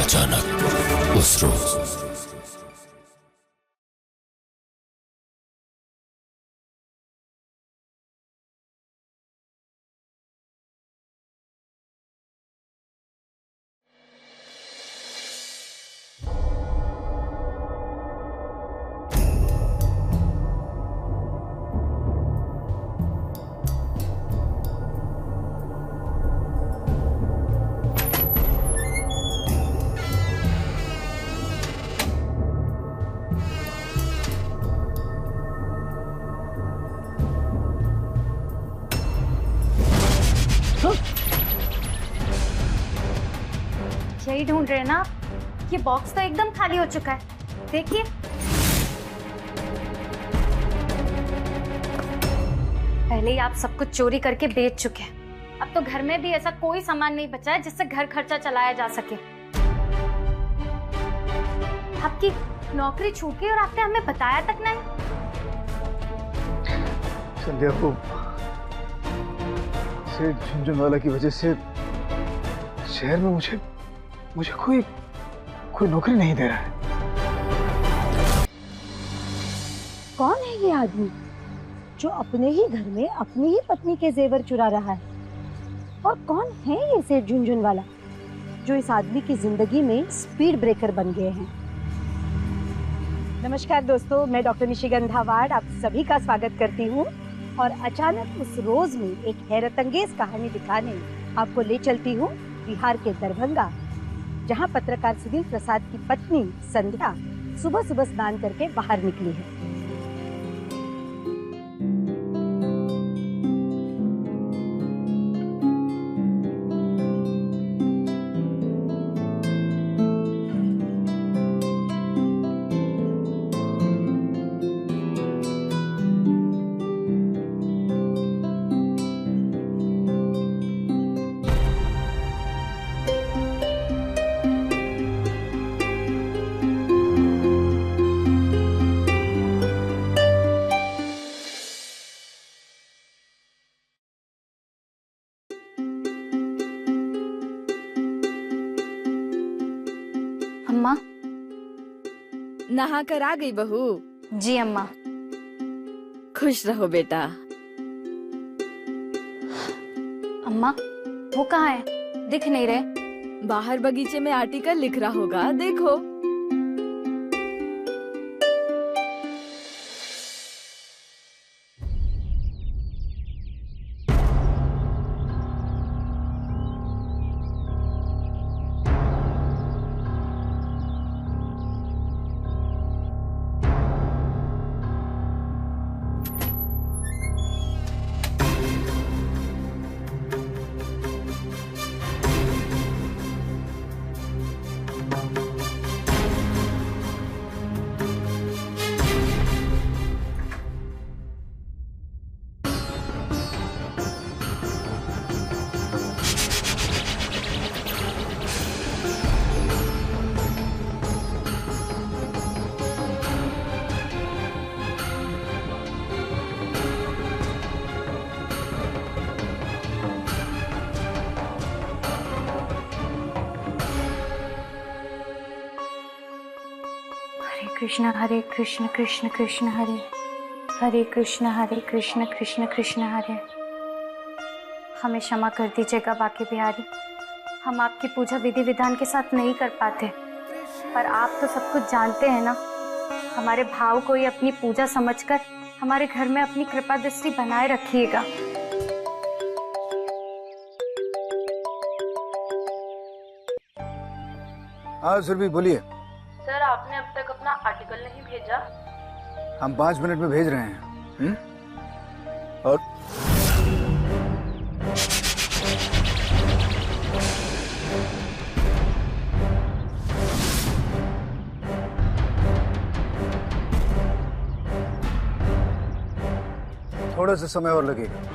अचानक उस रोज यही ढूंढ रहे हैं ना आप? ये बॉक्स तो एकदम खाली हो चुका है, देखिए। पहले ही आप सब कुछ चोरी करके बेच चुके हैं। अब तो घर में भी ऐसा कोई सामान नहीं बचा है जिससे घर खर्चा चलाया जा सके। आपकी नौकरी छूट गई और आपने हमें बताया तक नहीं। संध्या को सेठ झुनझुनवाला की वजह से शहर में मुझे कोई नौकरी नहीं दे रहा है। कौन है ये आदमी जो अपने ही घर में अपनी ही पत्नी के जेवर चुरा रहा है? और कौन है ये सेठ झुनझुनवाला जो इस आदमी की जिंदगी में स्पीड ब्रेकर बन गए हैं? नमस्कार दोस्तों, मैं डॉक्टर निशिगंधा वार्ड आप सभी का स्वागत करती हूँ और अचानक उस रोज में एक हैरतअंगेज कहानी दिखाने आपको ले चलती हूँ बिहार के दरभंगा, जहाँ पत्रकार सुनील प्रसाद की पत्नी संध्या सुबह सुबह स्नान करके बाहर निकली है। अम्मा। नहा कर आ गई बहू? जी अम्मा। खुश रहो बेटा। अम्मा वो कहाँ है? दिख नहीं रहे। बाहर बगीचे में आर्टिकल लिख रहा होगा, देखो। हरे कृष्ण कृष्ण कृष्ण हरे हरे कृष्ण कृष्ण कृष्ण हरे। हमें क्षमा कर दीजिएगा बाकी बिहारी, हम आपकी पूजा विधि विधान के साथ नहीं कर पाते, पर आप तो सब कुछ जानते हैं ना। हमारे भाव को ही अपनी पूजा समझकर हमारे घर में अपनी कृपा दृष्टि बनाए रखिएगा। हाँ सुरभि बोलिए। सर आपने अब तक अपना आर्टिकल नहीं भेजा। हम 5 मिनट में भेज रहे हैं। और थोड़ा सा समय और लगेगा।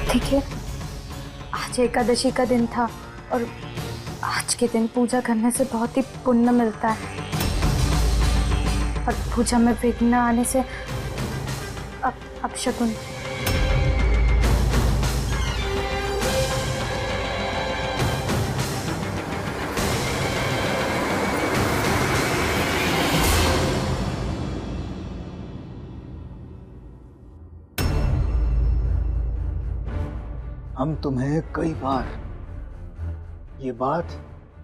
देखिए, आज एकादशी का दिन था और आज के दिन पूजा करने से बहुत ही पुण्य मिलता है और पूजा में विघ्न आने से अपशकुन। हम तुम्हें कई बार ये बात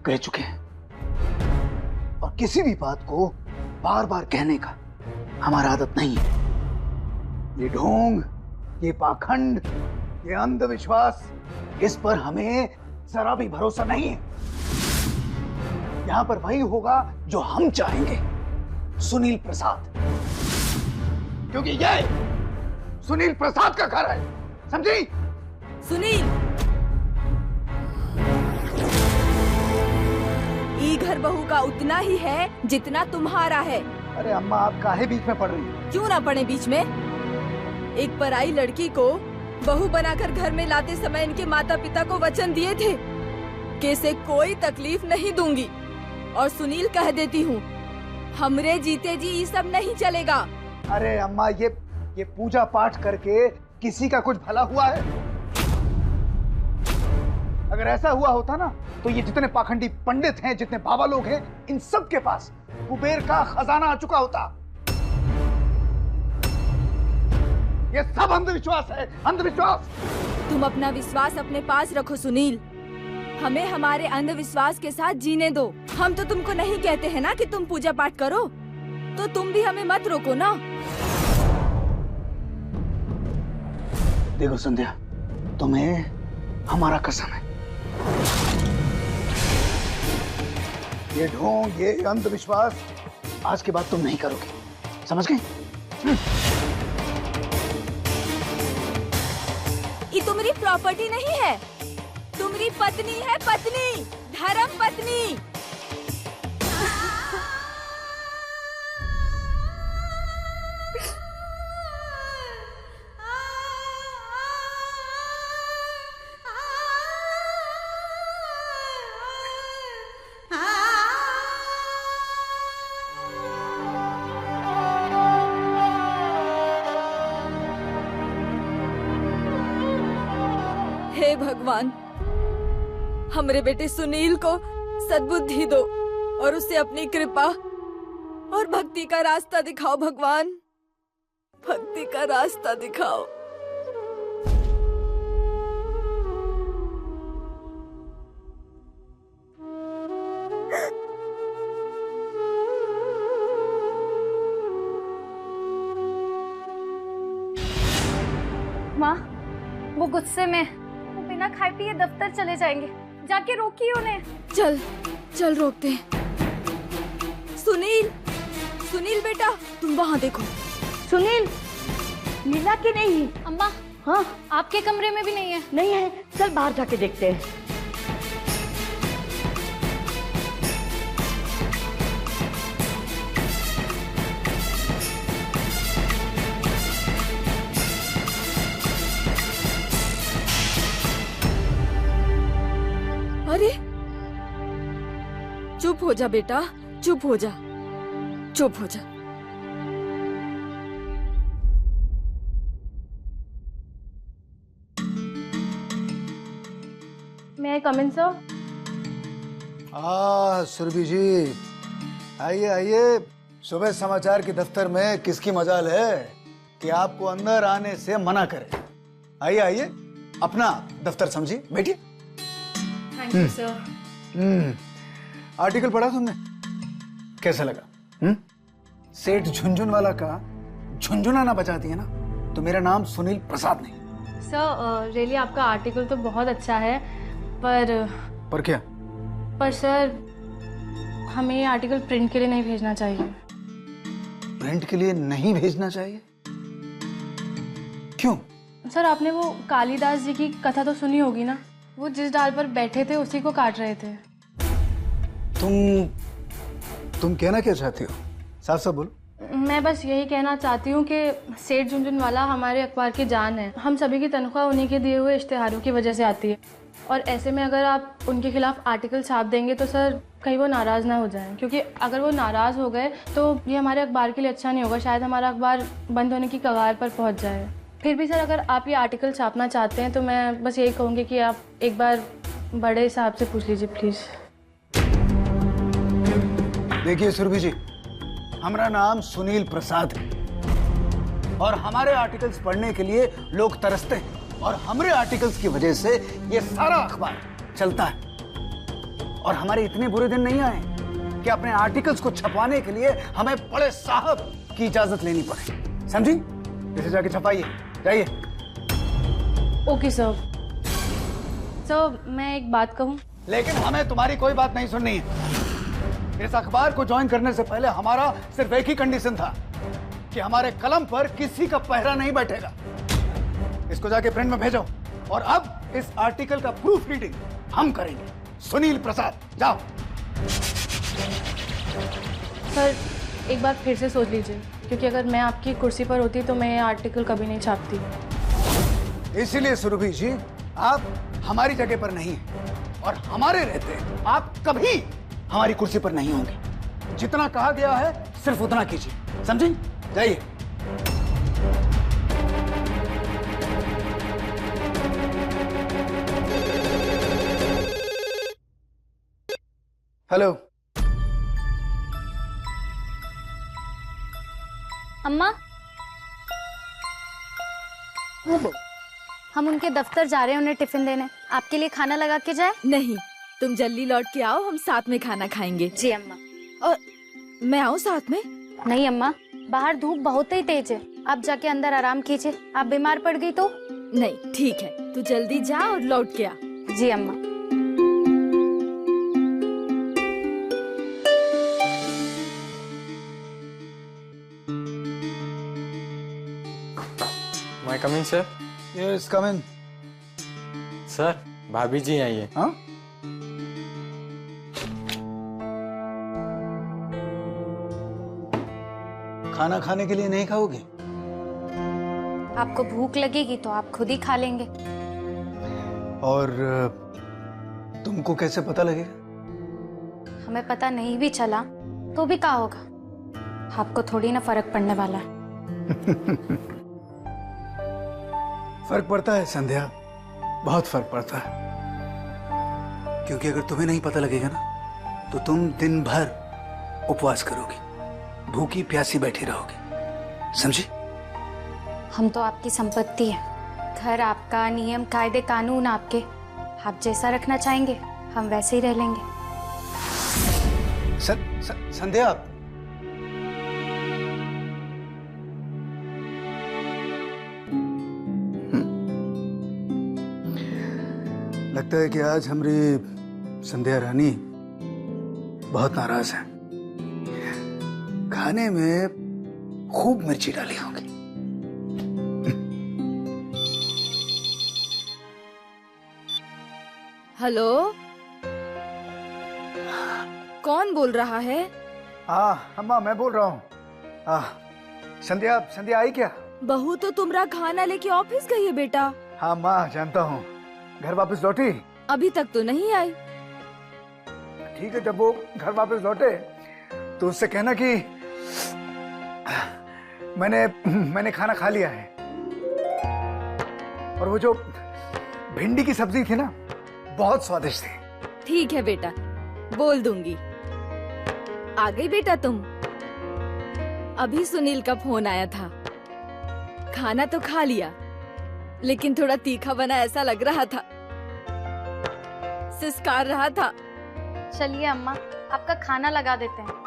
कह चुके हैं और किसी भी बात को बार बार कहने का हमारा आदत नहीं है। ये ढोंग, ये पाखंड, ये अंधविश्वास, इस पर हमें जरा भी भरोसा नहीं है। यहां पर वही होगा जो हम चाहेंगे, सुनील प्रसाद, क्योंकि ये सुनील प्रसाद का घर है, समझी? सुनील, ई घर बहू का उतना ही है जितना तुम्हारा है। अरे अम्मा, आप काहे बीच में पड़ रही हैं? क्यों ना पड़े बीच में? एक पराई लड़की को बहू बनाकर घर में लाते समय इनके माता पिता को वचन दिए थे कि इसे कोई तकलीफ नहीं दूंगी। और सुनील, कह देती हूँ, हमरे जीते जी ये सब नहीं चलेगा। अरे अम्मा, ये पूजा पाठ करके किसी का कुछ भला हुआ है? अगर ऐसा हुआ होता ना तो ये जितने पाखंडी पंडित हैं, जितने बाबा लोग हैं, इन सब के पास कुबेर का खजाना आ चुका होता। ये सब अंधविश्वास है, अंधविश्वास। तुम अपना विश्वास अपने पास रखो सुनील, हमें हमारे अंधविश्वास के साथ जीने दो। हम तो तुमको नहीं कहते हैं ना कि तुम पूजा पाठ करो, तो तुम भी हमें मत रोको ना। देखो संध्या, तुम्हें हमारा कसम है, ये ढोंग, ये अंधविश्वास आज के बाद तुम नहीं करोगे, समझ गई? ये तुम्हारी प्रॉपर्टी नहीं है, तुम्हारी पत्नी है, पत्नी, धर्म पत्नी। हे भगवान, हमरे बेटे सुनील को सद्बुद्धि दो और उसे अपनी कृपा और भक्ति का रास्ता दिखाओ। भगवान, भक्ति का रास्ता दिखाओ। माँ, वो गुस्से में, वो बिना खाए पिए दफ्तर चले जाएंगे, जाके रोकिए उन्हें। चल चल, रोकते हैं। सुनील, सुनील बेटा, तुम वहाँ देखो। सुनील मिला कि नहीं? अम्मा, हाँ, आपके कमरे में भी नहीं है। नहीं है, चल बाहर जाके देखते हैं। अरे, चुप हो जा बेटा, चुप हो जा, चुप हो जा। May I come in, sir? Surabhi जी, आइए आइए। सुबह समाचार के दफ्तर में किसकी मजाल है कि आपको अंदर आने से मना करे। आइए आइए, अपना दफ्तर समझिए, बैठिए। Thank you, sir. आर्टिकल पढ़ा तुमने? कैसा लगा? सेठ झुनझुनवाला का झुनझुनाना बचा दिया ना, तो मेरा नाम सुनील प्रसाद नहीं। सर, रियली आपका आर्टिकल तो बहुत अच्छा है, पर क्या? पर सर, हमें ये आर्टिकल प्रिंट के लिए नहीं भेजना चाहिए। प्रिंट के लिए नहीं भेजना चाहिए? क्यों? सर, आपने वो कालिदास जी की कथा तो सुनी होगी ना? वो जिस डाल पर बैठे थे उसी को काट रहे थे। तुम कहना क्या चाहती हो? साफ साफ बोलो। मैं बस यही कहना चाहती हूँ कि सेठ झुनझुनवाला हमारे अखबार की जान है। हम सभी की तनख्वाह उन्हीं के दिए हुए इश्तेहारों की वजह से आती है, और ऐसे में अगर आप उनके खिलाफ आर्टिकल छाप देंगे तो सर कहीं वो नाराज़ ना हो जाएं, क्योंकि अगर वो नाराज़ हो गए तो ये हमारे अखबार के लिए अच्छा नहीं होगा। शायद हमारा अखबार बंद होने की कगार पर पहुँच जाए। फिर भी सर अगर आप ये आर्टिकल छापना चाहते हैं तो मैं बस यही कहूँगी कि आप एक बार बड़े साहब से पूछ लीजिए प्लीज़। देखिए सुरभि जी, हमारा नाम सुनील प्रसाद है और हमारे आर्टिकल्स पढ़ने के लिए लोग तरसते हैं, और हमारे आर्टिकल्स की वजह से ये सारा अखबार चलता है। और हमारे इतने बुरे दिन नहीं आए कि अपने आर्टिकल्स को छपवाने के लिए हमें बड़े साहब की इजाजत लेनी पड़े। समझी? इसे जाके छपाइए, जाइए। Okay sir. सर मैं एक बात कहूँ? लेकिन हमें तुम्हारी कोई बात नहीं सुननी है। इस अखबार को ज्वाइन करने से पहले हमारा सिर्फ एक ही कंडीशन था कि हमारे कलम पर किसी का पहरा नहीं बैठेगा। इसको जाके प्रिंट में भेजो, और अब इस आर्टिकल का प्रूफ रीडिंग हम करेंगे। सुनील प्रसाद, जाओ। सर एक बार फिर से सोच लीजिए, क्योंकि अगर मैं आपकी कुर्सी पर होती तो मैं ये आर्टिकल कभी नहीं छापती। इसीलिए सुरभि जी, आप हमारी जगह पर नहीं हैं, और हमारे रहते आप कभी हमारी कुर्सी पर नहीं होंगे। जितना कहा गया है सिर्फ उतना कीजिए, समझी? जाइए। हेलो। अम्मा, हम उनके दफ्तर जा रहे हैं उन्हें टिफिन देने। आपके लिए खाना लगा के जाए? नहीं, तुम जल्दी लौट के आओ, हम साथ में खाना खाएंगे। जी अम्मा। और मैं आऊँ साथ में? नहीं अम्मा, बाहर धूप बहुत ही तेज है, आप जाके अंदर आराम कीजिए। आप बीमार पड़ गई तो? नहीं, ठीक है, तू जल्दी जा और लौट के आ। जी अम्मा। मैं कमिंग सर? यस कम इन। सर भाभी जी आई है। हाँ? खाना खाने के लिए नहीं खाओगे? आपको भूख लगेगी तो आप खुद ही खा लेंगे। और तुमको कैसे पता लगेगा? हमें पता नहीं भी चला तो भी क्या होगा, आपको थोड़ी ना फर्क पड़ने वाला है। फर्क पड़ता है संध्या, बहुत फर्क पड़ता है। क्योंकि अगर तुम्हें नहीं पता लगेगा ना तो तुम दिन भर उपवास करोगी, भूखी प्यासी बैठी रहोगी, समझी? हम तो आपकी संपत्ति है, घर आपका, नियम कायदे कानून आपके। आप जैसा रखना चाहेंगे हम वैसे ही रह लेंगे। संध्या, लगता है कि आज हमारी संध्या रानी बहुत नाराज है। खाने में खूब मिर्ची डाली होगी। हेलो, कौन बोल रहा है? अम्मा मैं बोल रहा हूँ। संध्या आई क्या? बहू तो तुम्हारा खाना लेके ऑफिस गई है बेटा। हाँ माँ, जानता हूँ। घर वापस लौटी? अभी तक तो नहीं आई। ठीक है, जब वो घर वापस लौटे तो उससे कहना कि मैंने खाना खा लिया है। और वो जो भिंडी की सब्जी थी ना, बहुत स्वादिष्ट थी। ठीक है बेटा, बोल दूंगी। आ गई बेटा तुम? अभी सुनील का फोन आया था। खाना तो खा लिया, लेकिन थोड़ा तीखा बना ऐसा लग रहा था, सिसकार रहा था। चलिए अम्मा, आपका खाना लगा देते हैं।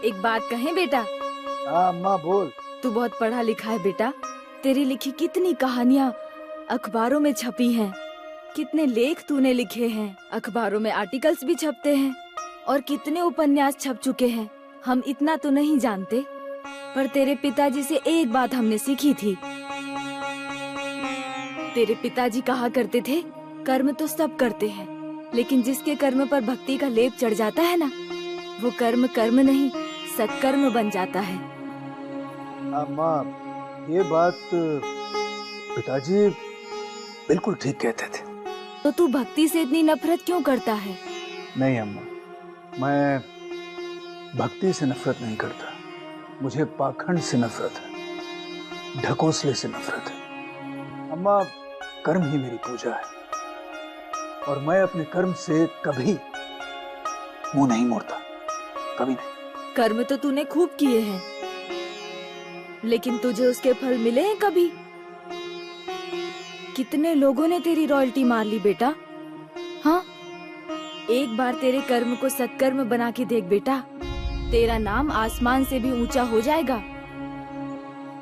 एक बात कहें बेटा? हाँ अम्मा बोल। तू बहुत पढ़ा लिखा है बेटा। तेरी लिखी कितनी कहानियाँ अखबारों में छपी हैं, कितने लेख तूने लिखे हैं, अखबारों में आर्टिकल्स भी छपते हैं, और कितने उपन्यास छप चुके हैं। हम इतना तो नहीं जानते, पर तेरे पिताजी से एक बात हमने सीखी थी। तेरे पिताजी कहा करते थे, कर्म तो सब करते हैं, लेकिन जिसके कर्म पर भक्ति का लेप चढ़ जाता है ना, वो कर्म कर्म नहीं सत्कर्म बन जाता है। अम्मा, ये बात पिताजी बिल्कुल ठीक कहते थे। तो तू भक्ति से इतनी नफरत क्यों करता है? नहीं अम्मा, मैं भक्ति से नफरत नहीं करता। मुझे पाखंड से नफरत है, ढकोसले से नफरत है। अम्मा, कर्म ही मेरी पूजा है और मैं अपने कर्म से कभी मुंह नहीं मोड़ता, कभी नहीं। कर्म तो तूने खूब किए हैं, लेकिन तुझे उसके फल मिले हैं कभी? कितने लोगों ने तेरी रॉयल्टी मार ली बेटा। हाँ, एक बार तेरे कर्म को सत्कर्म बना के देख बेटा, तेरा नाम आसमान से भी ऊंचा हो जाएगा।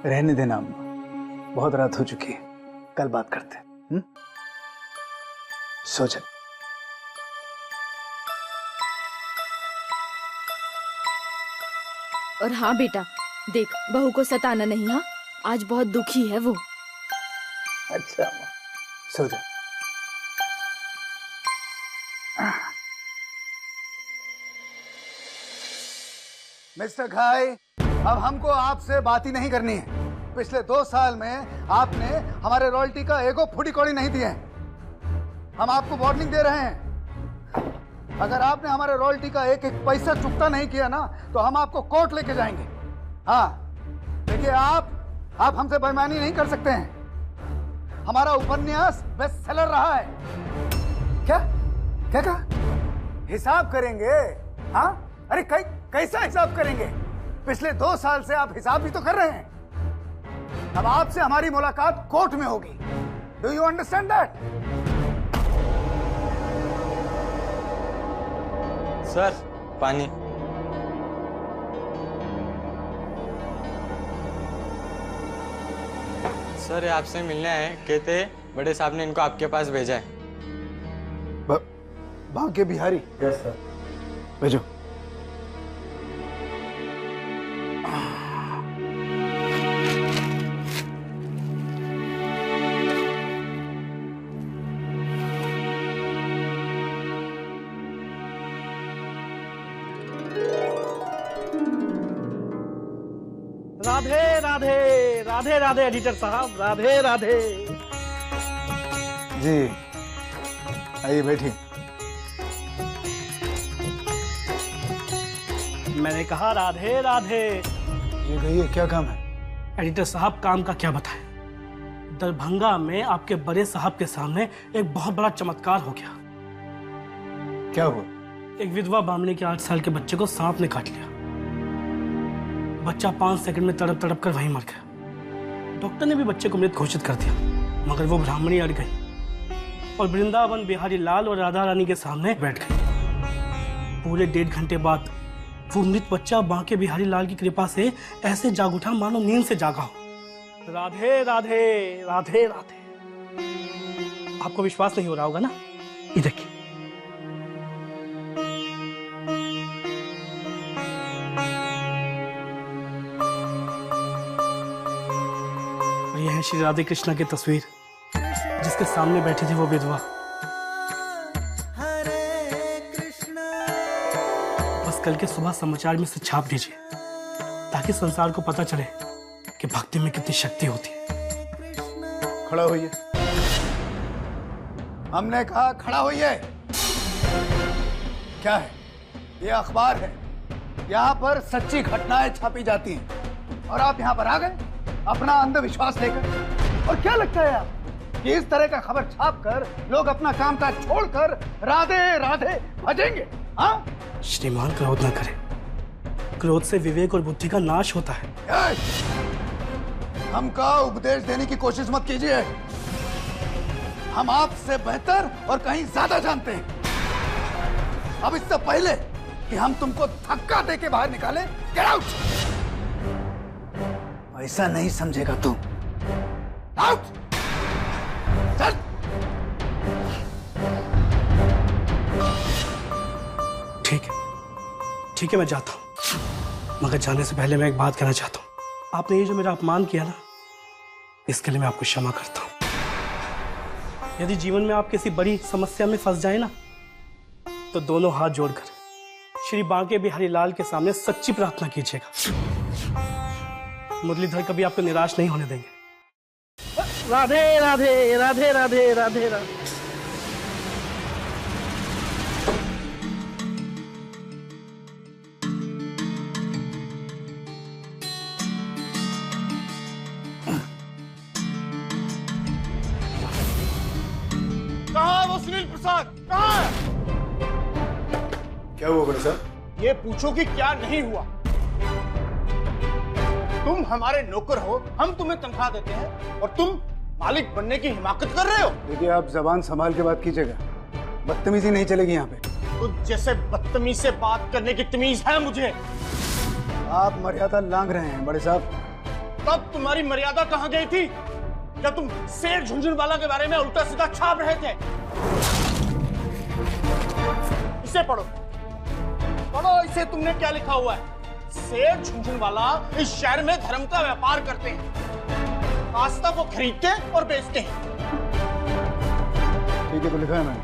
रहने देना अम्मा, बहुत रात हो चुकी है, कल बात करते हैं। सो जा। और हाँ बेटा, देख बहू को सताना नहीं। हाँ, आज बहुत दुखी है वो। अच्छा अम्मा, सो जा। मिस्टर घाई, अब हमको आपसे बात ही नहीं करनी है। पिछले 2 साल में आपने हमारे रॉयल्टी का एगो फुटी कौड़ी नहीं दिए। हम आपको वार्निंग दे रहे हैं, अगर आपने हमारे रॉयल्टी का एक एक पैसा चुकता नहीं किया ना, तो हम आपको कोर्ट लेके जाएंगे। हाँ, देखिए आप हमसे बेईमानी नहीं कर सकते हैं। हमारा उपन्यास बेस्ट सेलर रहा है। क्या क्या कहा? हिसाब करेंगे? हाँ, अरे कैसा हिसाब करेंगे? पिछले 2 साल से आप हिसाब भी तो कर रहे हैं। अब आपसे हमारी मुलाकात कोर्ट में होगी। Do you understand that? Sir, पानी। सर, ये आपसे मिलने आए, कहते बड़े साहब ने इनको आपके पास भेजा है। भाग्य बिहारी? Yes sir. भेजो। राधे राधे राधे राधे एडिटर साहब, राधे राधे। जी आइए, बैठिए। मैंने कहा राधे राधे। ये कहिए, क्या काम है? एडिटर साहब, काम का क्या बताएं। दरभंगा में आपके बड़े साहब के सामने एक बहुत बड़ा चमत्कार हो गया। क्या हुआ? एक विधवा बामनी के 8 साल के बच्चे को सांप ने काट लिया। बच्चा 5 सेकंड में तड़प तड़प कर वहीं मर गया। डॉक्टर ने भी बच्चे को मृत घोषित कर दिया, मगर वो ब्राह्मणी अड़ गई और वृंदावन बिहारी लाल और राधा रानी के सामने बैठ गई। पूरे 1.5 घंटे बाद वो मृत बच्चा बांके बिहारी लाल की कृपा से ऐसे जाग उठा मानो नींद से जागा हो। राधे राधे राधे राधे। आपको विश्वास नहीं हो रहा होगा ना? ये देखिए। ये है श्री राधे कृष्णा की तस्वीर, जिसके सामने बैठी थी वो विधवा। बस कल के सुबह समाचार में से छाप दीजिए, ताकि संसार को पता चले कि भक्ति में कितनी शक्ति होती है। खड़ा होइए। हमने कहा खड़ा होइए। क्या है? ये अखबार है, यहाँ पर सच्ची घटनाएं छापी जाती हैं और आप यहाँ पर आ गए अपना अंधविश्वास लेकर। और क्या लगता है आप कि इस तरह का खबर छापकर लोग अपना काम काज छोड़कर राधे राधे भजेंगे? हाँ? श्रीमान, क्रोध न करें। क्रोध से विवेक और बुद्धि का नाश होता है। हमका उपदेश देने की कोशिश मत कीजिए। हम आपसे बेहतर और कहीं ज्यादा जानते हैं। अब इससे पहले कि हम तुमको धक्का देके बाहर निकालें, गेट आउट। ऐसा नहीं समझेगा तू। आउट। चल। ठीक है, मैं जाता हूं। मगर जाने से पहले मैं एक बात कहना चाहता हूं। आपने ये जो मेरा अपमान किया ना, इसके लिए मैं आपको क्षमा करता हूं। यदि जीवन में आप किसी बड़ी समस्या में फंस जाए ना, तो दोनों हाथ जोड़कर श्री बांके बिहारी लाल के सामने सच्ची प्रार्थना कीजिएगा। मुरलीधर कभी आपको निराश नहीं होने देंगे। राधे राधे राधे राधे राधे राधे। कहाँ है वो सुनील प्रसाद? कहाँ है? क्या हुआ बड़े साहब? ये पूछो कि क्या नहीं हुआ। तुम हमारे नौकर हो, हम तुम्हें तनख्वाह देते हैं और तुम मालिक बनने की हिमाकत कर रहे हो। देखिए, आप जबान संभाल के बात कीजिएगा, बदतमीजी नहीं चलेगी यहाँ पे। तो जैसे बदतमीज से बात करने की तमीज है मुझे। आप मर्यादा लांघ रहे हैं बड़े साहब। तब तुम्हारी मर्यादा कहाँ गई थी? क्या तुम सेठ झुनझुनवाला के बारे में उल्टा सीधा छाप रहे थे? इसे पढ़ो, पढ़ो इसे। तुमने क्या लिखा हुआ है? सेठ झुनझुनवाला इस शहर में धर्म का व्यापार करते हैं, आस्था को खरीदते और बेचते हैं। ठीक है, तो लिखा है मैंने।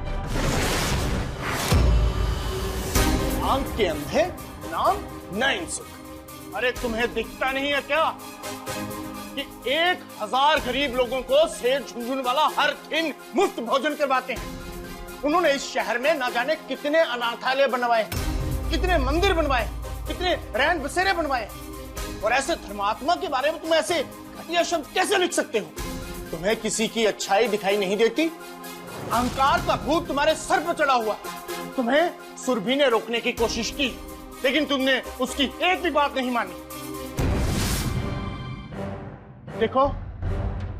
आंख के अंधे, नाम नईम सुख। अरे तुम्हें दिखता नहीं है क्या कि 1000 गरीब लोगों को सेठ झुनझुनवाला हर दिन मुफ्त भोजन करवाते हैं। उन्होंने इस शहर में ना जाने कितने अनाथालय बनवाए, कितने मंदिर बनवाए, कितने रैन बसेरे बनवाए। और ऐसे धर्मात्मा के बारे में तुम ऐसे घटिया शब्द कैसे लिख सकते हो? तुम्हें किसी की अच्छाई दिखाई नहीं देती? अहंकार का भूत तुम्हारे सर पर चढ़ा हुआ। तुम्हें सुरभि ने रोकने की कोशिश की, लेकिन तुमने उसकी एक भी बात नहीं मानी। देखो,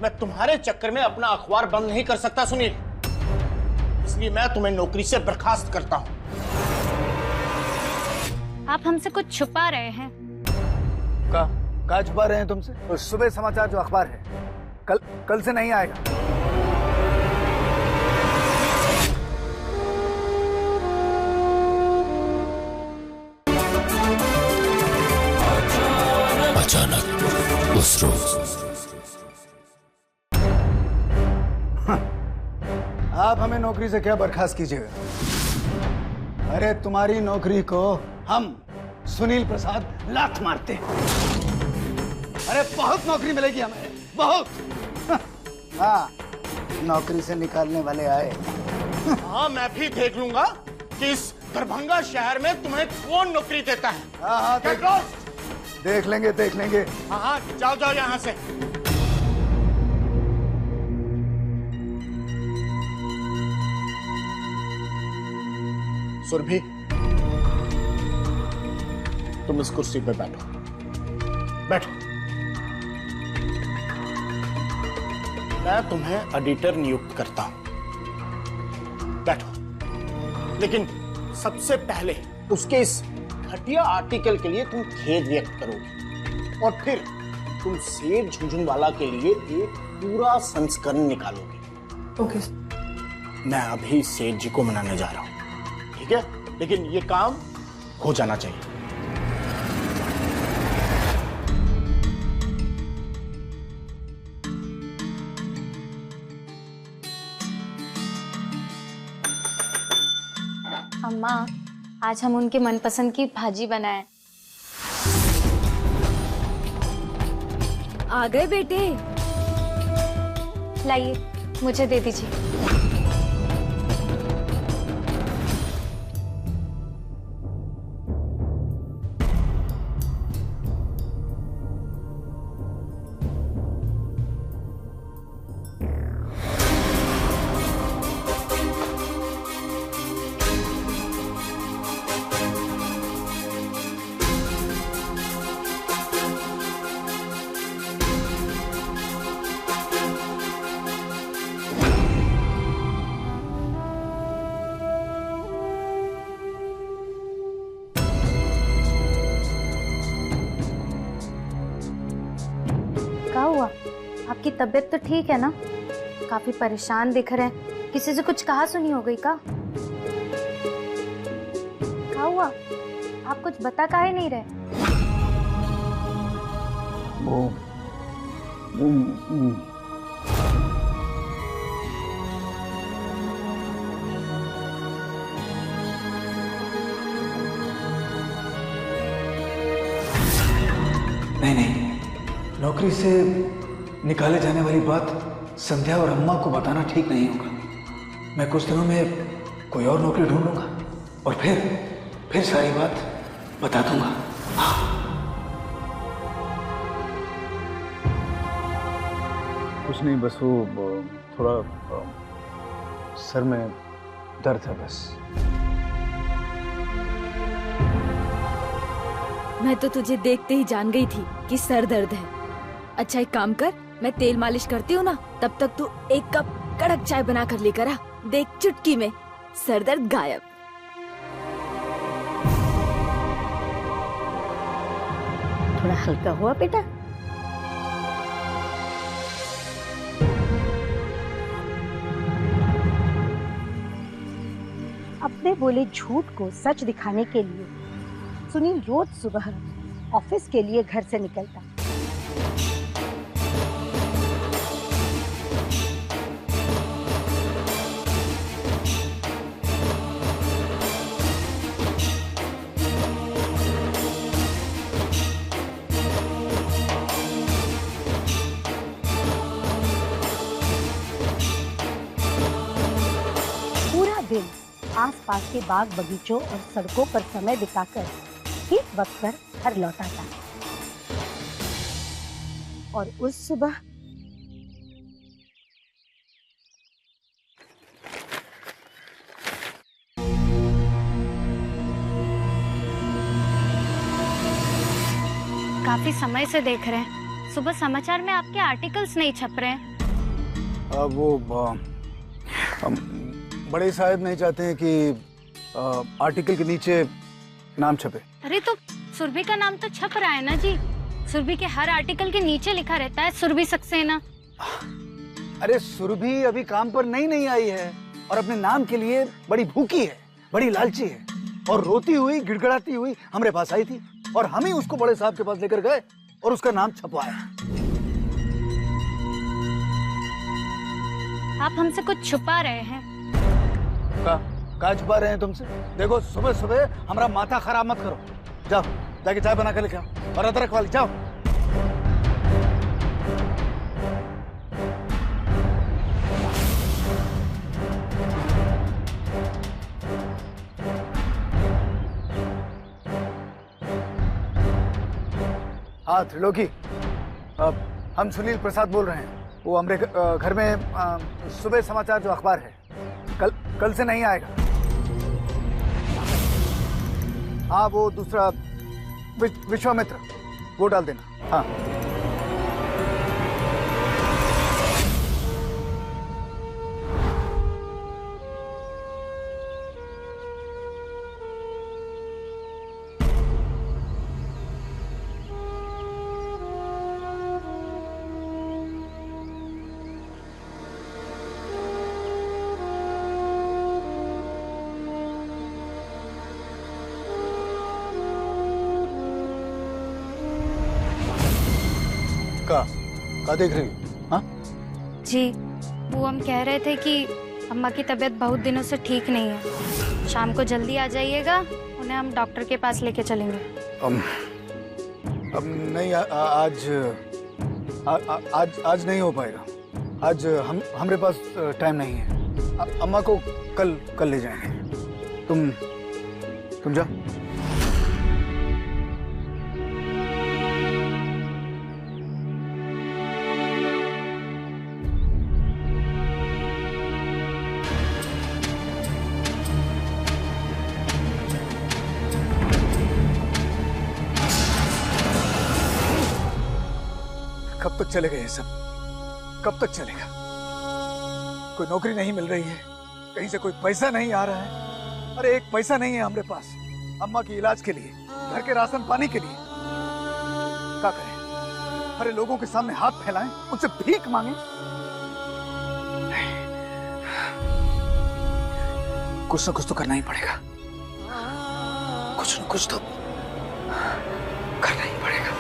मैं तुम्हारे चक्कर में अपना अखबार बंद नहीं कर सकता सुनील, इसलिए मैं तुम्हें नौकरी से बर्खास्त करता हूं। आप हमसे कुछ छुपा रहे हैं। कहा छुपा रहे हैं तुमसे? तो सुबह समाचार जो अखबार है, कल से नहीं आएगा। अचानक उस रोज आप हमें नौकरी से क्या बर्खास्त कीजिएगा? अरे तुम्हारी नौकरी को हम सुनील प्रसाद लात मारते हैं। अरे बहुत नौकरी मिलेगी हमें, बहुत। हाँ, नौकरी से निकालने वाले आए। हाँ, मैं भी देख लूंगा कि इस दरभंगा शहर में तुम्हें कौन नौकरी देता है। हाँ, देख लेंगे, देख लेंगे। हाँ, जाओ जाओ यहाँ से। सुरभि, तुम इस कुर्सी पे बैठो, बैठो। मैं तुम्हें एडिटर नियुक्त करता हूं, बैठो। लेकिन सबसे पहले उसके इस घटिया आर्टिकल के लिए तुम खेद व्यक्त करोगे और फिर तुम सेठ झुनझुनवाला के लिए एक पूरा संस्करण निकालोगे। ओके। मैं अभी सेठ जी को मनाने जा रहा हूं, ठीक है? लेकिन ये काम हो जाना चाहिए। अम्मा, आज हम उनके मनपसंद की भाजी बनाए। आ गए बेटे। लाइए, मुझे दे दीजिए। क्या हुआ? आपकी तबीयत तो ठीक है ना? काफी परेशान दिख रहे हैं। किसी से कुछ कहा सुनी हो गई का? क्या हुआ? आप कुछ बता काहे नहीं रहे? वो नहीं नहीं, नौकरी से निकाले जाने वाली बात संध्या और अम्मा को बताना ठीक नहीं होगा। मैं कुछ दिनों में कोई और नौकरी ढूंढ लूंगा और फिर सारी बात बता दूंगा। हाँ। कुछ नहीं, बस वो थोड़ा सर में दर्द है बस। मैं तो तुझे देखते ही जान गई थी कि सर दर्द है। अच्छा एक काम कर, मैं तेल मालिश करती हूँ ना, तब तक तू एक कप कड़क चाय बना कर लेकर आ। देख चुटकी में सर दर्द गायब। थोड़ा हल्का हुआ बेटा। अपने बोले झूठ को सच दिखाने के लिए सुनील रोज सुबह ऑफिस के लिए घर से निकलता। पूरा दिन आसपास के बाग बगीचों और सड़कों पर समय बिताकर ठीक वक्त पर घर लौटा था। और उस सुबह काफी समय से देख रहे हैं, सुबह समाचार में आपके आर्टिकल्स नहीं छप रहे हैं। वो बड़े साहब नहीं चाहते हैं कि आर्टिकल के नीचे नाम छपे। अरे तो सुरभि का नाम तो छप रहा है ना जी। सुरभि के हर आर्टिकल के नीचे लिखा रहता है सुरभि सक्सेना। अरे सुरभि अभी काम पर नहीं आई है और अपने नाम के लिए बड़ी भूखी है, बड़ी लालची है और रोती हुई गिड़गिड़ाती हुई हमारे पास आई थी और हम ही उसको बड़े साहब के पास लेकर गए और उसका नाम छपवाया। आप हमसे कुछ छुपा रहे हैं। का छुपा रहे हैं तुमसे? देखो सुबह सुबह हमारा माथा खराब मत करो। जाओ जाके चाय बना कर लेके आओ और अदरक वाली जाओ। हाँ त्रिलोकी, हम सुनील प्रसाद बोल रहे हैं। वो हमारे घर में सुबह समाचार जो अखबार है कल से नहीं आएगा। हाँ वो दूसरा विश्वामित्र वो डाल देना। हाँ का देख रही हो? हाँ जी वो हम कह रहे थे कि अम्मा की तबीयत बहुत दिनों से ठीक नहीं है। शाम को जल्दी आ जाइएगा, उन्हें हम डॉक्टर के पास लेके चलेंगे। नहीं आज नहीं हो पाएगा। आज हमारे पास टाइम नहीं है। अम्मा को कल ले जाएंगे। तुम जा। कब तक चलेगा ये सब? कब तक चलेगा? कोई नौकरी नहीं मिल रही है, कहीं से कोई पैसा नहीं आ रहा है। अरे एक पैसा नहीं है हमारे पास अम्मा की इलाज के लिए, घर के राशन पानी के लिए। क्या करें? अरे लोगों के सामने हाथ फैलाएं, उनसे भीख मांगे? कुछ ना कुछ तो करना ही पड़ेगा। कुछ ना कुछ तो करना ही पड़ेगा।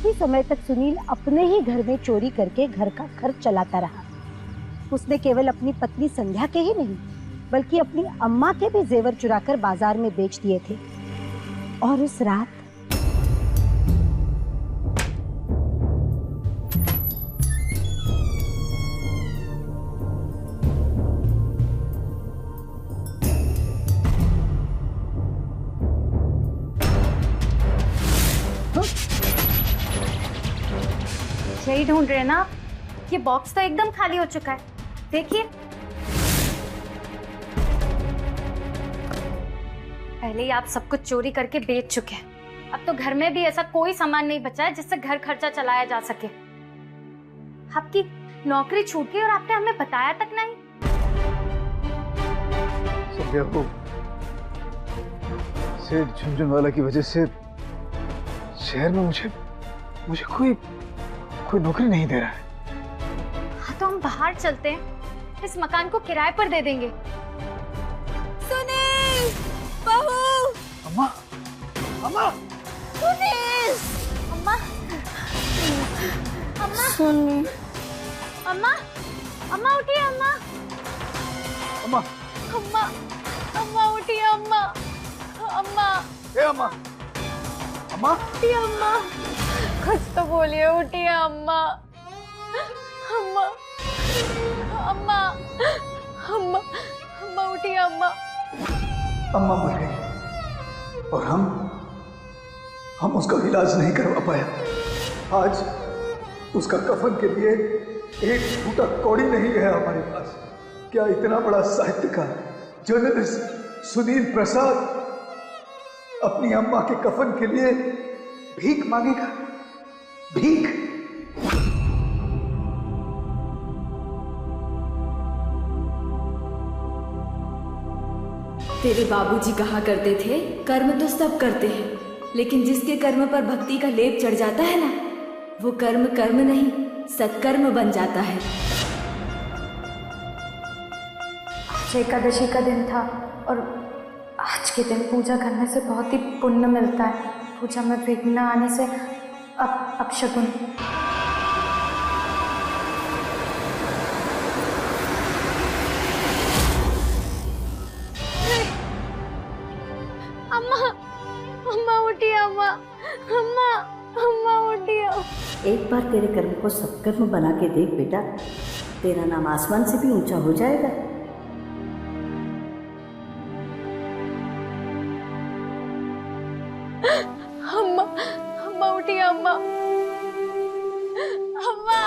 काफी समय तक सुनील अपने ही घर में चोरी करके घर का खर्च चलाता रहा। उसने केवल अपनी पत्नी संध्या के ही नहीं बल्कि अपनी अम्मा के भी जेवर चुराकर बाजार में बेच दिए थे। और उस रात यही ढूंढ रहे हैं ना आप? ये बॉक्स तो एकदम खाली हो चुका है, देखिए। पहले ही आप सब कुछ चोरी करके बेच चुके हैं। अब तो घर में भी ऐसा कोई सामान नहीं बचा है जिससे घर खर्चा चलाया जा सके। आपकी नौकरी छूट गई और आपने हमें बताया तक नहीं। संध्या को सेठ झुनझुनवाला की वजह से शहर में मुझे कोई नौकरी नहीं दे रहा है। हाँ तो हम बाहर चलते हैं, इस मकान को किराए पर दे देंगे। सुनील, बहू, अम्मा, अम्मा, सुनील, अम्मा, अम्मा, सुनील, अम्मा, अम्मा उठिए अम्मा, अम्मा, अम्मा, अम्मा उठिए अम्मा, अम्मा, ए अम्मा, अम्मा, उठिए अम्मा, कुछ तो बोलिए, उठिए अम्मा, अम्मा, अम्मा, अम्मा, अम्मा उठिए अम्मा। अम्मा मर गई और हम उसका इलाज नहीं करवा पाया। आज उसका कफन के लिए एक फूटा कौड़ी नहीं है हमारे पास। क्या इतना बड़ा साहित्यकार जर्नलिस्ट सुनील प्रसाद अपनी अम्मा के कफन के लिए भीख मांगेगा? भीख? तेरे बाबूजी कहा करते थे, कर्म तो सब करते हैं, लेकिन जिसके कर्म पर भक्ति का लेप चढ़ जाता है ना, वो कर्म कर्म नहीं सत्कर्म बन जाता है। आज एकादशी का दिन था और आज के दिन पूजा करने से बहुत ही पुण्य मिलता है। पूजा में विघ्न न आने से अपशकुन। अम्मा, अम्मा उठिए अम्मा, अम्मा, अम्मा उठिए। एक बार तेरे कर्म को सत्कर्म बना के देख बेटा, तेरा नाम आसमान से भी ऊंचा हो जाएगा। अम्मा, अम्मा उठिए अम्मा, अम्मा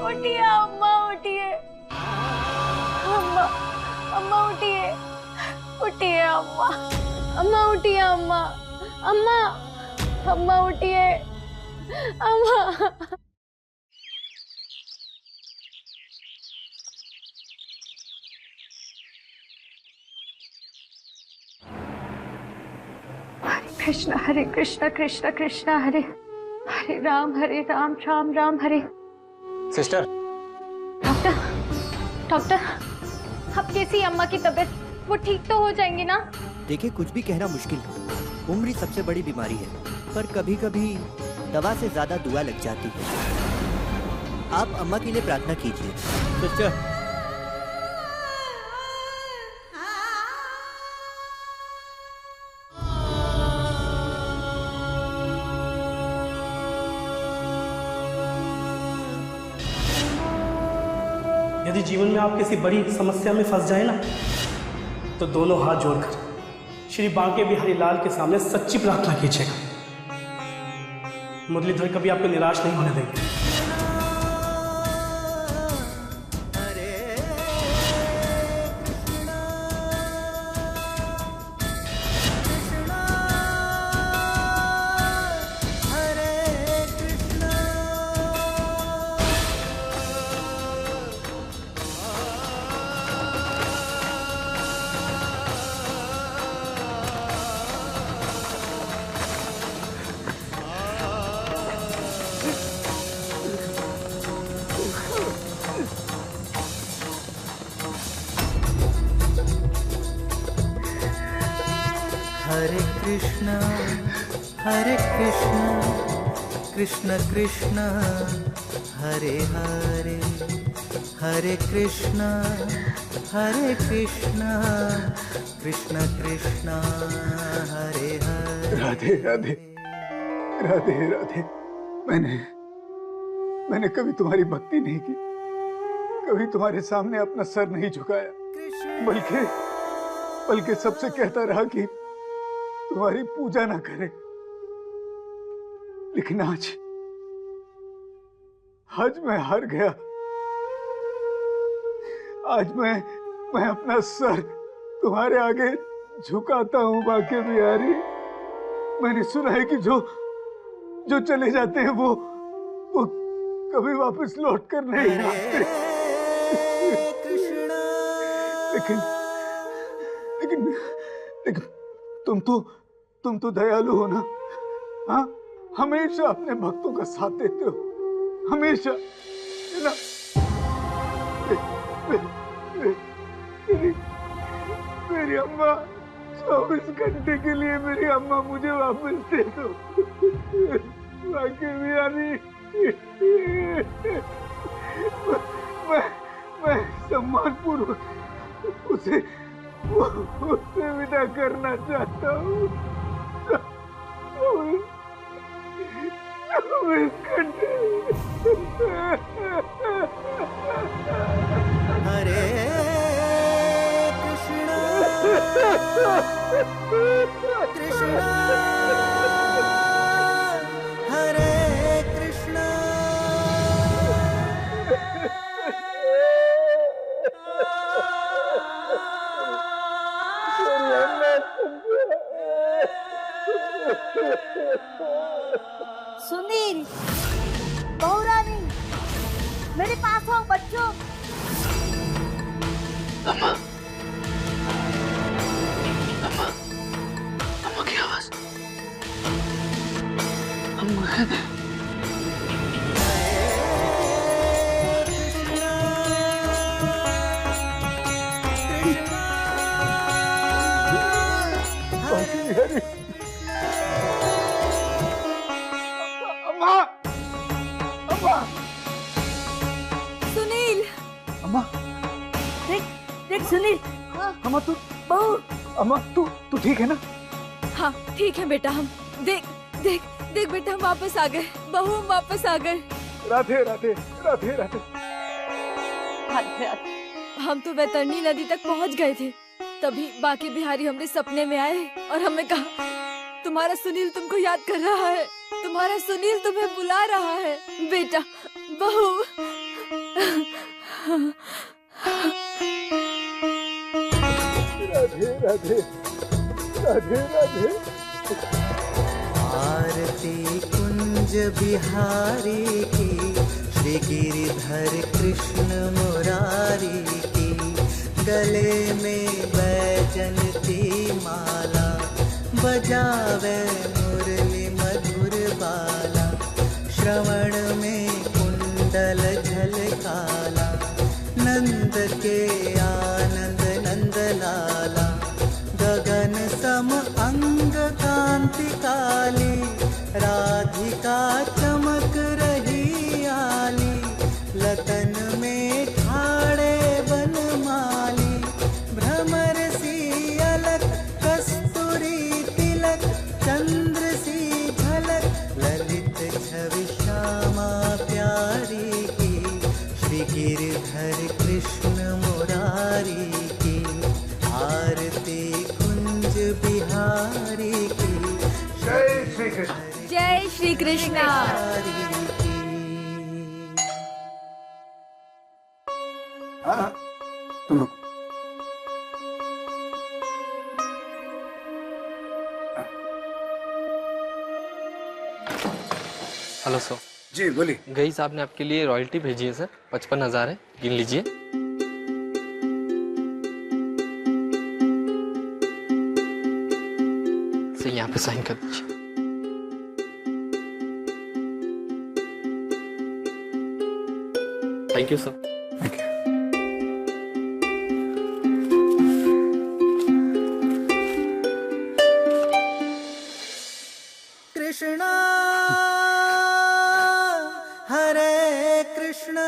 उठिए, अम्मा उठिए, अम्मा, अम्मा उठिए, उठिए अम्मा, अम्मा उठिए अम्मा, अम्मा, अम्मा उठिए, अम्मा। कृष्ण हरे कृष्ण कृष्ण कृष्ण हरे हरे राम राम राम हरे। सिस्टर, डॉक्टर, अब कैसी अम्मा की तबीयत? वो ठीक तो हो जाएंगी ना? देखिए, कुछ भी कहना मुश्किल है। उम्र ही सबसे बड़ी बीमारी है, पर कभी कभी दवा से ज्यादा दुआ लग जाती है। आप अम्मा के लिए प्रार्थना कीजिए। सिस्टर, यदि जीवन में आप किसी बड़ी समस्या में फंस जाए ना, तो दोनों हाथ जोड़कर श्री बांके बिहारी लाल के सामने सच्ची प्रार्थना कीजिएगा। मुरलीधर कभी आपको निराश नहीं होने देंगे। हरे कृष्णा कृष्ण कृष्ण हरे हरे, हरे कृष्ण कृष्ण कृष्ण हरे हरे। राधे राधे राधे राधे। मैंने कभी तुम्हारी भक्ति नहीं की, कभी तुम्हारे सामने अपना सर नहीं झुकाया, बल्कि सबसे कहता रहा कि तुम्हारी पूजा ना करे। लेकिन आज मैं हार गया। आज मैं अपना सर तुम्हारे आगे झुकाता हूँ बाके बिहारी। मैंने सुना है कि जो चले जाते हैं वो कभी वापस लौट कर नहीं आते। लेकिन तुम तो दयालु हो ना? हाँ, हमेशा अपने भक्तों का साथ देते हो, हमेशा, है ना? मेरी अम्मा, 24 घंटे के लिए मेरी अम्मा मुझे वापस दे दो। बाकी बिहारी, मैं सम्मान पूर्वक उसे विदा करना चाहता हूँ। 24 घंटे। हरे कृष्ण कृष्ण हरे कृष्ण। सुनील, बहुरानी, मेरे पास आओ बच्चों। अम्मा की आवाज। अम्मा। सुनील। अम्मा। देख सुनील। अम्मा तू, बहू। अम्मा तू ठीक है ना? हाँ ठीक है बेटा। हम देख देख देख बेटा, हम वापस आ गए। बहू हम वापस आ गए। राधे राधे राधे राधे। हम तो वैतरणी नदी तक पहुंच गए थे, तभी बाकी बिहारी हमरे सपने में आए और हमें कहा तुम्हारा सुनील तुमको याद कर रहा है, तुम्हारा सुनील तुम्हें बुला रहा है। बेटा, बहू। राधे राधे राधे राधे। आरती कुंज बिहारी की, श्री गिरिधर कृष्ण मुरारी की। गले में बैजंती माला, बजावे मुरली मधुर बाला। श्रवण में कुंडल झलकाला, नंद के आनंद नंद लाला। गगन सम अंग कांति काली, राधिका चमक रही आली। लतन में ठाड़े बनमाली, भ्रमर सी अलक कस्तूरी तिलक। चंद्र सी झलक ललित छवि श्यामा प्यारी की। श्री गिरिधर कृष्ण मुरारी की। आरती कुंज बिहारी की। जय श्री कृष्ण। जय श्री कृष्ण। हाँ, तुम रुको। Hello sir. जी बोलिए। गई साहब ने आपके लिए रॉयल्टी भेजी है सर, 55,000 है, गिन लीजिए। सर यहाँ पे साइन कर दीजिए। Thank you sir. Krishna Krishna.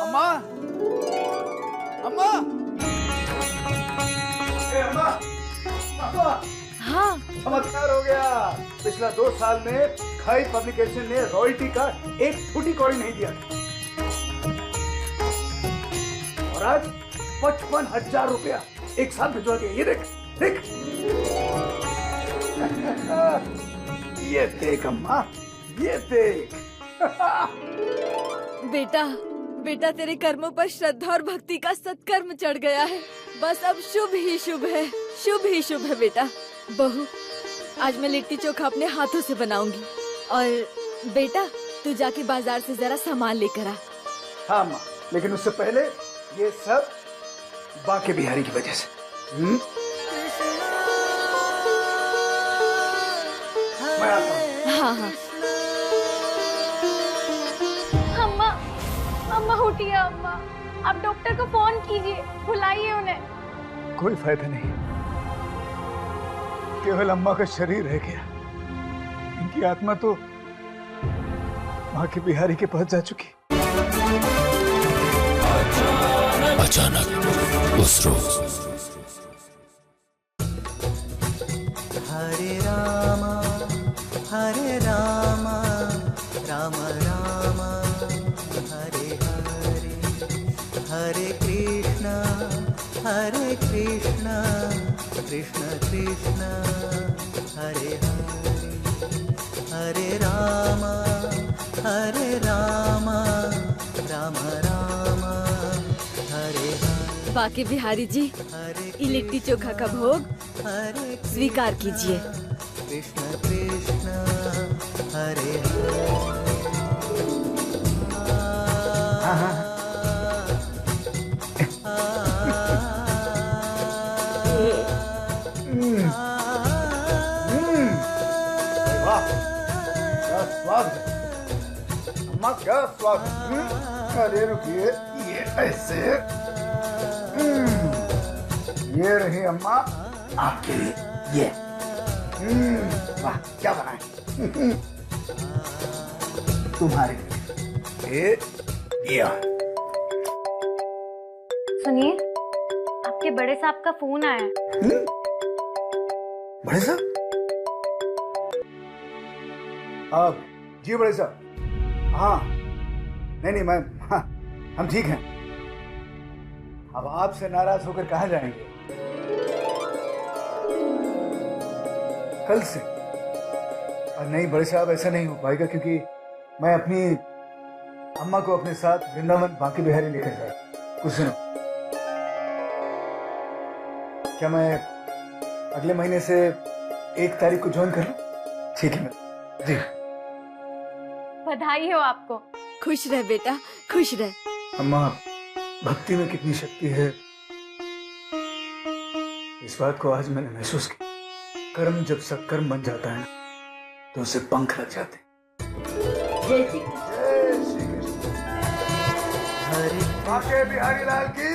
अम्मा, अम्मा, अम्मा, अम्मा। हाँ चमत्कार हो गया। पिछला 2 साल में खाई पब्लिकेशन ने रॉयल्टी का एक फूटी कौड़ी नहीं दिया और आज 55,000 रुपया एक साथ भिजवा दिया। ये देख देख। ये देख अम्मा, ये देख। बेटा, बेटा तेरे कर्मों पर श्रद्धा और भक्ति का सत्कर्म चढ़ गया है। बस अब शुभ ही शुभ है, शुभ ही शुभ है बेटा। बहू, आज मैं लिट्टी चोखा अपने हाथों से बनाऊंगी। और बेटा, तू जाके बाजार से जरा सामान लेकर आ। हाँ अम्मा, लेकिन उससे पहले ये सब बाके बिहारी की वजह से। मैं आता हूँ। हाँ हाँ। अम्मा, अम्मा उठिए अम्मा, आप डॉक्टर को फोन कीजिए, बुलाइए उन्हें। कोई फायदा नहीं, केवल अम्मा का शरीर रह गया। इनकी आत्मा तो माँ के बिहारी के पास जा चुकी। अचानक उस रोज हरे रामा हरे रामा राम राम हरे हरे, हरे कृष्णा कृष्ण कृष्ण हरे हरे, हरे राम राम राम हरे हरे। बाके बिहारी जी, ये लिट्टी चोखा का भोग स्वीकार कीजिए। कृष्ण कृष्ण हरे हरे। अम्मा क्या स्वाद है। अरे रुकिए, ये ऐसे। ये रही अम्मा आपके लिए। ये वाह, क्या बनाए। तुम्हारे लिए ये। सुनिए, आपके बड़े साहब का फोन आया है। बड़े साहब? आप जी बड़े साहब। हाँ नहीं मैं, हाँ, हम ठीक हैं। अब आपसे नाराज होकर कहाँ जाएंगे। कल से। और नहीं बड़े साहब, ऐसा नहीं हो पाएगा क्योंकि मैं अपनी अम्मा को अपने साथ वृंदावन बांके बिहारी लेकर जाऊँ कुछ दिनों। क्या मैं अगले महीने से 1 तारीख को ज्वाइन कर लूं? ठीक है मैडम जी। बधाई हो आपको। खुश रह बेटा, खुश रह। अम्मा, भक्ति में कितनी शक्ति है, इस बात को आज मैंने महसूस किया। कर्म जब सत्कर्म बन जाता है ना, तो उसे पंख लग जाते हैं। जय श्री कृष्ण। हरे बाके बिहारी लाल की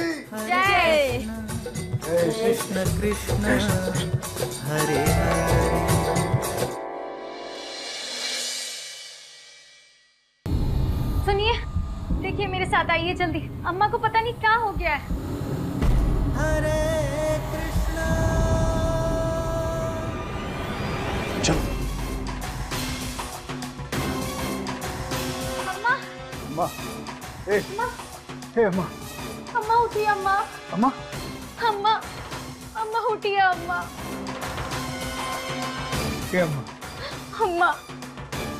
जय। कृष्ण कृष्ण हरे हरे। सुनिए, देखिए मेरे साथ आइए जल्दी। अम्मा को पता नहीं क्या हो गया है। हरे कृष्णा। चलो। अम्मा, अम्मा, ए, हे अम्मा, अम्मा उठिए अम्मा। अम्मा, अम्मा, अम्मा उठिए अम्मा। हे अम्मा। अम्मा,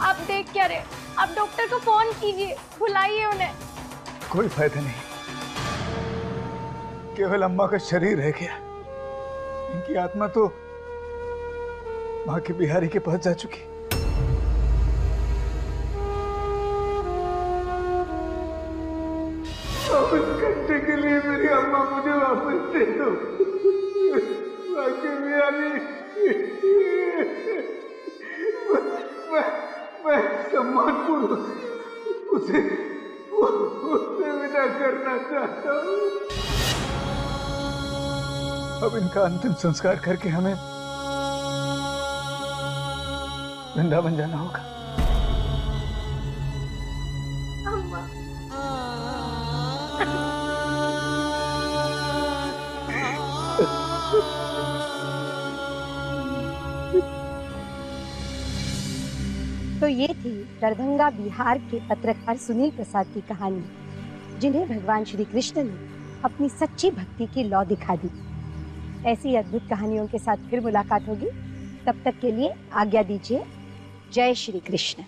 आप देख क्या रहे? आप डॉक्टर को फोन कीजिए, बुलाइए उन्हें। कोई फायदा नहीं, केवल अम्मा का शरीर रह गया। इनकी आत्मा तो माँ के बिहारी के पास जा चुकी। अब इस घंटे के लिए मेरी अम्मा मुझे वापस दे दो। माँ के बिहारी, मैं सम्मानपूर्वक उसे विदा करना चाहता हूँ। अब इनका अंतिम संस्कार करके हमें वृंदावन जाना होगा। तो ये थी दरभंगा बिहार के पत्रकार सुनील प्रसाद की कहानी, जिन्हें भगवान श्री कृष्ण ने अपनी सच्ची भक्ति की लौ दिखा दी। ऐसी अद्भुत कहानियों के साथ फिर मुलाकात होगी। तब तक के लिए आज्ञा दीजिए। जय श्री कृष्ण।